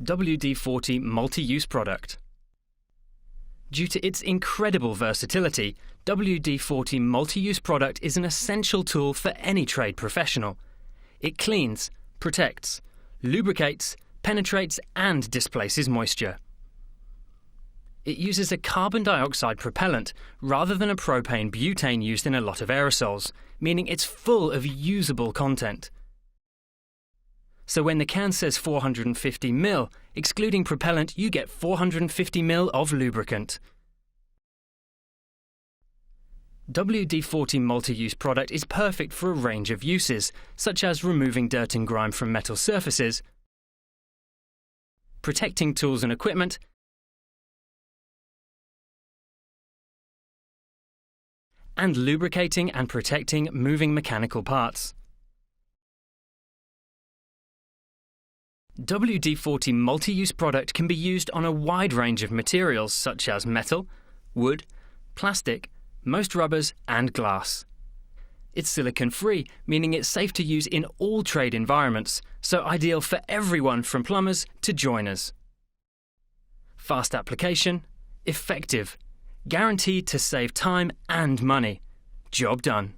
WD-40 multi-use product. Due to its incredible versatility, WD-40 multi-use product is an essential tool for any trade professional. It cleans, protects, lubricates, penetrates and displaces moisture. It uses a carbon dioxide propellant rather than a propane butane used in a lot of aerosols, meaning it's full of usable content. So when the can says 450 ml, excluding propellant, you get 450 ml of lubricant. WD-40 multi-use product is perfect for a range of uses, such as removing dirt and grime from metal surfaces, protecting tools and equipment, and lubricating and protecting moving mechanical parts. WD-40 multi-use product can be used on a wide range of materials such as metal, wood, plastic, most rubbers and glass. It's silicone-free, meaning it's safe to use in all trade environments, so ideal for everyone from plumbers to joiners. Fast application, effective, guaranteed to save time and money. Job done.